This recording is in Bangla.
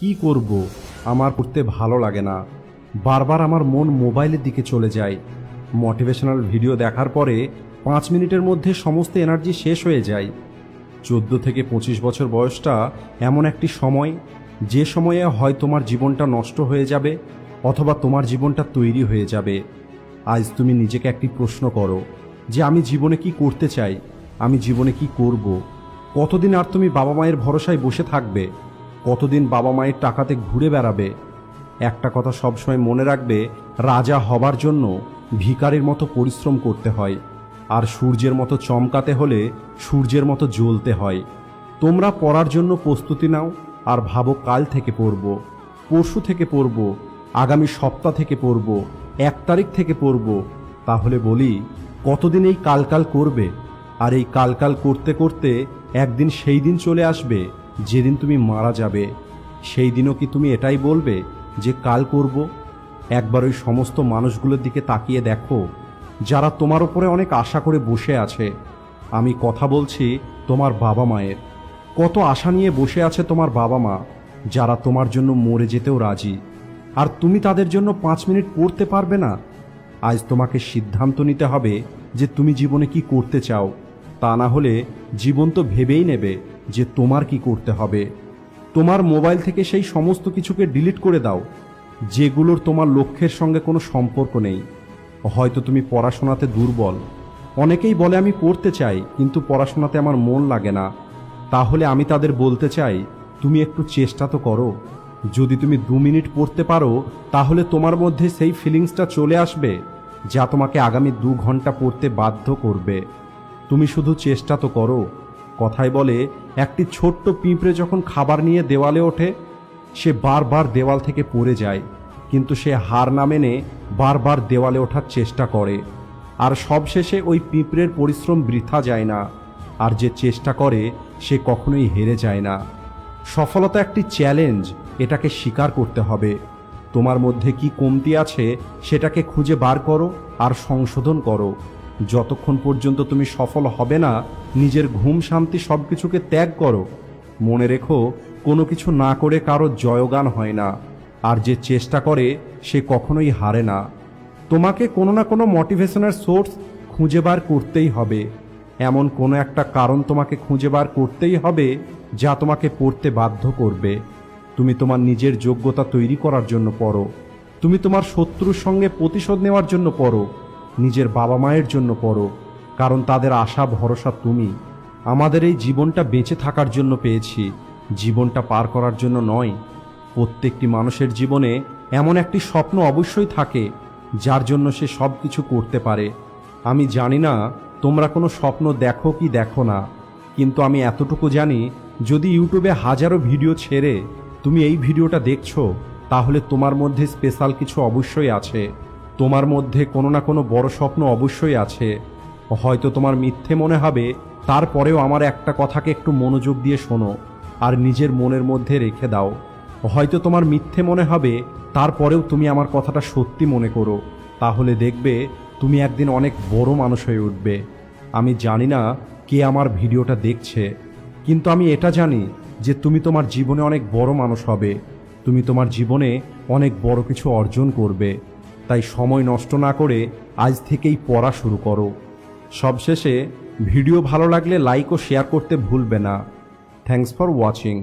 কি করব, আমার পড়তে ভালো লাগে না। বারবার আমার মন মোবাইলের দিকে চলে যায়। মোটিভেশনাল ভিডিও দেখার পরে 5 মিনিটের মধ্যে সমস্ত এনার্জি শেষ হয়ে যায়। 14 থেকে 25 বছর বয়সটা এমন একটি সময়, যে সময়ে হয় তোমার জীবনটা নষ্ট হয়ে যাবে অথবা তোমার জীবনটা তৈরি হয়ে যাবে। আজ তুমি নিজেকে একটি প্রশ্ন করো যে আমি জীবনে কি করতে চাই, আমি জীবনে কি করব। কতদিন আর তুমি বাবা মায়ের ভরসায় বসে থাকবে? কতদিন বাবা মায়ের টাকাতে ঘুরে বেড়াবে? একটা কথা সবসময় মনে রাখবে, রাজা হবার জন্য ভিখারির মতো পরিশ্রম করতে হয়, আর সূর্যের মতো চমকাতে হলে সূর্যের মতো জ্বলতে হয়। তোমরা পড়ার জন্য প্রস্তুতি নাও আর ভাবো কাল থেকে পড়ব, পরশু থেকে পড়ব, আগামী সপ্তাহ থেকে পড়ব, 1 তারিখ থেকে পড়ব। তাহলে বলি, কতদিন এই কালকাল করবে? আর এই কালকাল করতে করতে একদিন সেই দিন চলে আসবে যেদিন তুমি মারা যাবে। সেই দিনও কি তুমি এটাই বলবে যে কাল করব? একবার ওই সমস্ত মানুষগুলোর দিকে তাকিয়ে দেখো যারা তোমার উপরে অনেক আশা করে বসে আছে। আমি কথা বলছি তোমার বাবা মায়ের। কত আশা নিয়ে বসে আছে তোমার বাবা মা, যারা তোমার জন্য মরে যেতেও রাজি, আর তুমি তাদের জন্য 5 মিনিট পড়তে পারবে না। আজ তোমাকে সিদ্ধান্ত নিতে হবে যে তুমি জীবনে কি করতে চাও। তা না হলে জীবন তো ভেবেই নেবে যে তোমার কি করতে হবে। তোমার মোবাইল থেকে সেই সমস্ত কিছুকে ডিলিট করে দাও যেগুলোর তোমার লক্ষ্যের সঙ্গে কোনো সম্পর্ক নেই। হয়তো তুমি পড়াশোনাতে দুর্বল। অনেকেই বলে আমি পড়তে চাই কিন্তু পড়াশোনাতে আমার মন লাগে না। তাহলে আমি তাদের বলতে চাই, তুমি একটু চেষ্টা তো করো। যদি তুমি 2 মিনিট পড়তে পারো তাহলে তোমার মধ্যে সেই ফিলিংসটা চলে আসবে যা তোমাকে আগামী 2 ঘন্টা পড়তে বাধ্য করবে। তুমি শুধু চেষ্টা তো করো। কথায় বলে, একটি ছোট্ট পিঁপড়ে যখন খাবার নিয়ে দেওয়ালে ওঠে, সে বারবার দেওয়াল থেকে পড়ে যায়, কিন্তু সে হার না মেনে বারবার দেওয়ালে ওঠার চেষ্টা করে। আর সবশেষে ওই পিঁপড়ের পরিশ্রম বৃথা যায় না। আর যে চেষ্টা করে সে কখনোই হেরে যায় না। সফলতা একটি চ্যালেঞ্জ, এটাকে স্বীকার করতে হবে। তোমার মধ্যে কি কমতি আছে সেটাকে খুঁজে বার করো আর সংশোধন করো। যতক্ষণ পর্যন্ত তুমি সফল হবে না, নিজের ঘুম শান্তি সব কিছুকে ত্যাগ করো। মনে রেখো, কোনো কিছু না করে কারো জয়গান হয় না, আর যে চেষ্টা করে সে কখনোই হারে না। তোমাকে কোনো না কোনো মোটিভেশনের সোর্স খুঁজে বার করতেই হবে। এমন কোনো একটা কারণ তোমাকে খুঁজে বার করতেই হবে যা তোমাকে পড়তে বাধ্য করবে। তুমি তোমার নিজের যোগ্যতা তৈরি করার জন্য পড়ো। তুমি তোমার শত্রুর সঙ্গে প্রতিশোধ নেওয়ার জন্য পড়ো। নিজের বাবা মায়ের জন্য পড়ো, কারণ তাদের আশা ভরসা তুমি। আমাদের এই জীবনটা বেঁচে থাকার জন্য পেয়েছি, জীবনটা পার করার জন্য নয়। প্রত্যেকটি মানুষের জীবনে এমন একটি স্বপ্ন অবশ্যই থাকে যার জন্য সে সব কিছু করতে পারে। আমি জানি না তোমরা কোনো স্বপ্ন দেখো কি দেখো না, কিন্তু আমি এতটুকু জানি, যদি ইউটিউবে হাজারো ভিডিও ছেড়ে তুমি এই ভিডিওটা দেখছো, তাহলে তোমার মধ্যে স্পেশাল কিছু অবশ্যই আছে। তোমার মধ্যে কোনো না কোনো বড় স্বপ্ন অবশ্যই আছে। হয়তো তোমার মিথ্যে মনে হবে, তারপরেও আমার একটা কথাকে একটু মনোযোগ দিয়ে শোনো আর নিজের মনের মধ্যে রেখে দাও। হয়তো তোমার মিথ্যে মনে হবে, তারপরেও তুমি আমার কথাটা সত্যি মনে করো। তাহলে দেখবে তুমি একদিন অনেক বড় মানুষ হয়ে উঠবে। আমি জানি না কে আমার ভিডিওটা দেখছে, কিন্তু আমি এটা জানি যে তুমি তোমার জীবনে অনেক বড় মানুষ হবে। তুমি তোমার জীবনে অনেক বড় কিছু অর্জন করবে। তাই সময় নষ্ট না করে আজ থেকেই পড়া শুরু করো। সবশেষে, ভিডিও ভালো লাগলে লাইক ও শেয়ার করতে ভুলবে না। Thanks for watching.